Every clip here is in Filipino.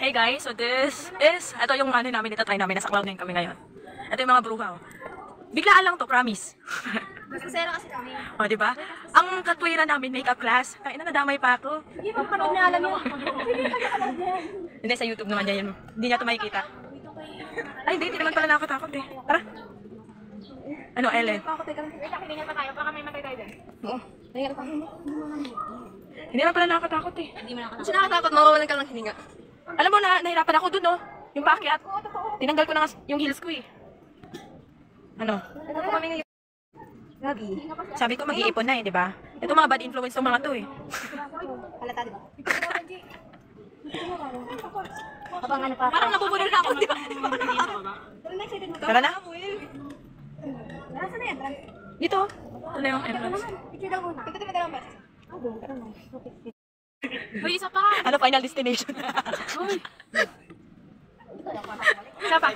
Hey guys, so this is, ito yung ano namin, itatry namin, nasa Cloud9 kami ngayon. Ito yung mga bruha. Biglaan lang to, promise. Masasera kasi kami. O, diba? Ang katwiran namin, makeup class. Kaya nadamay pa ako. Hindi mo panood na alam yun. Hindi, sa YouTube naman yan. Hindi niya ito makikita. Ay, hindi naman pala nakatakot eh. Tara. Ano, Ellen? Wait, ganyan pa tayo. Baka may matay tayo dyan. Oo. Hindi naman pala nakatakot eh. Hindi mo nakakatakot. Kasi nakatakot, mawawalan ka ng hininga. Alam mo na, nahirapan ako dun, no? Yung paakyat. Tinanggal ko na nga yung heels ko eh. Ano? Ito po kami ngayon. Gabi. Sabi ko mag-iipon na eh, di ba? Ito mga bad influence ng mga to eh. Halata, di ba? Habang ano pa. Parang nabubulol na ako, di ba? Pero na-excited mo ka? Tara na. Nasaan na yan? Dito. Ito na yung entrance. Picture daw muna. Ito dalawang beses. Uy, isa pa. Ano, final destination? Uy. Isa pa.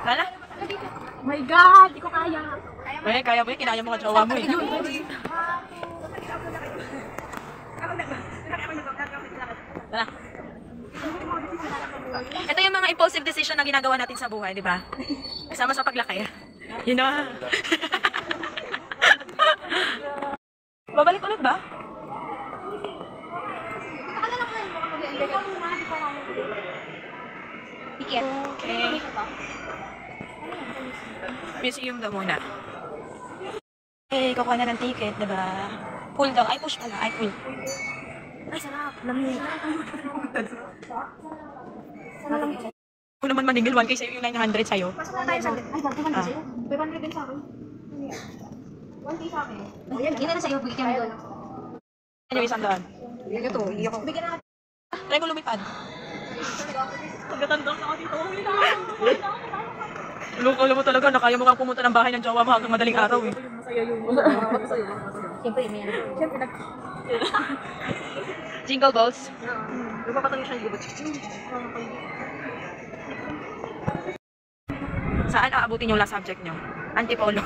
Tara na. My God! Di ko kaya. May, kaya mo yun, kinaya mo ka jowa mo eh. Tara. Ito yung mga impulsive decision na ginagawa natin sa buhay, di ba? Kasama sa paglaki. Yun na. Babalik ulit ba? Ticket. Okay. Museum daw muna. Okay, kukuha na ng ticket, diba? Pull daw. Ay, push pala. Ay, pull. Ay, sarap. Lamig. Kung naman maningil, 1K sa'yo yung 900 sa'yo. Pasok na tayo sa... Ay, 1K sa'yo? 500 din sa akin. 1K sa akin. Hindi na sa'yo. Bigyan kami doon. Ano yung 100? Ito, hindi ako. Bigyan na natin. Try ko lumipad. Pagkatanda ka dito. Alam mo talaga, nakaya mo kang pumunta ng bahay ng jowa mo hanggang madaling araw eh. Siyempre, may ano. Siyempre, Jingle balls. Nagpapatang siya yung Saan aabutin yung last subject nyo? Antipolo.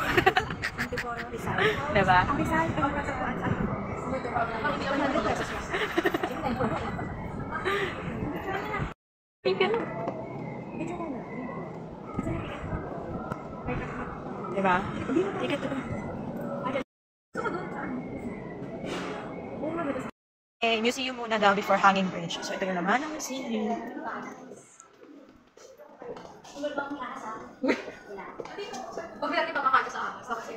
Antipolo, Rizal. Diba? Ang Rizal, ang kasatuan sa... 100 pesos lang. Thank you. Diba? Ticket diba? Eh, museum muna daw before Hanging Bridge. So, ito yung naman ang museum. Pag meron kita kakanta sa akin, sa kasi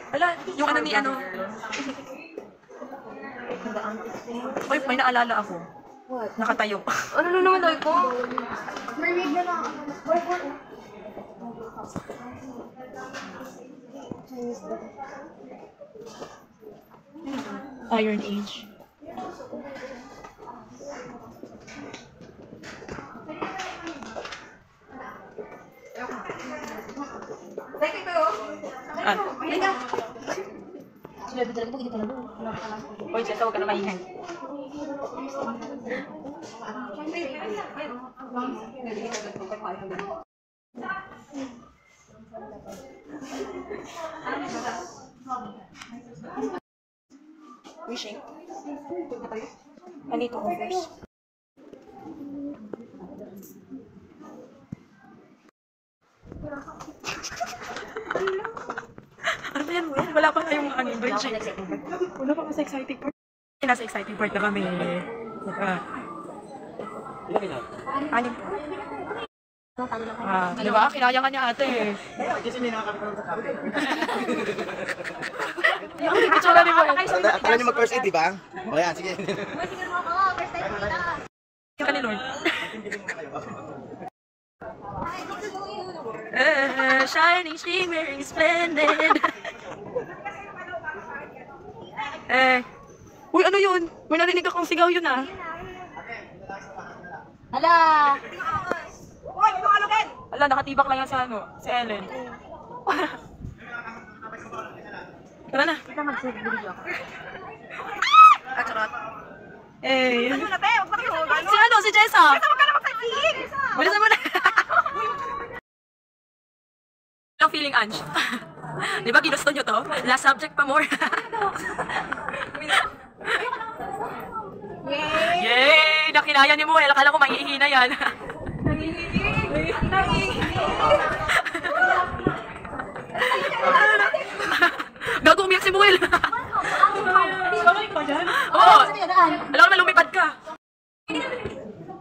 Ala, yung ano ni ano. Uy, may naalala ako. What? Nakatayo. Ano na naman daw ito? Mermaid na lang. Iron Age. Like ito yun? Ah. Halika. Sinabi talaga pag hindi talaga. Uy, siya, tawag ka na maingay. Wishing. Andito ko first. Ano ba yan, Will? Wala pa kayong hanging bridge. Wala pa kasi exciting part. Nasa exciting part na kami. Anim po. Di ba? Kinaya ka niya ate eh. Kasi may nakakapit sa kape. Yung itsura ni Will. Alam niyo mag-first aid, di ba? O yan, sige. Tingnan mo ako. First time kita. Yung ka ni Lord. Shining, shimmering, splendid. Uy, ano yun? May narinig akong sigaw yun ah. Hala! Ala, nakatibak lang yan sa ano, si Ellen. Tara na. Kita mag-save video ako. Ah, charot. Eh. Ano na, te? Huwag na kayo. Si ano, si Jen ah. Kasama ka na mag-sightseeing. Bilisan mo na. Anong feeling, Ange? Di ba ginusto nyo to? Last subject pa more. Yay! Nakinaya ni Muel. Akala ko maiihina yan. Gago, umiyak si Muel. Babalik pa dyan? Oo. Saan yung daan? Alam ko na lumipad ka.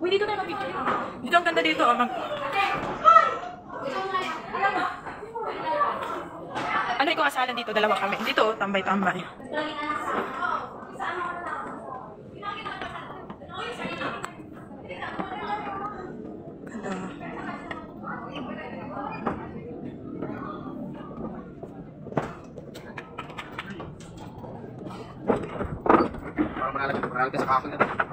Uy, dito tayo mag-picture. Dito ang ganda dito. Ano yung asalan dito? Dalawa kami. Dito, tambay-tambay. Ganda. Parang manalagay sa kakon na.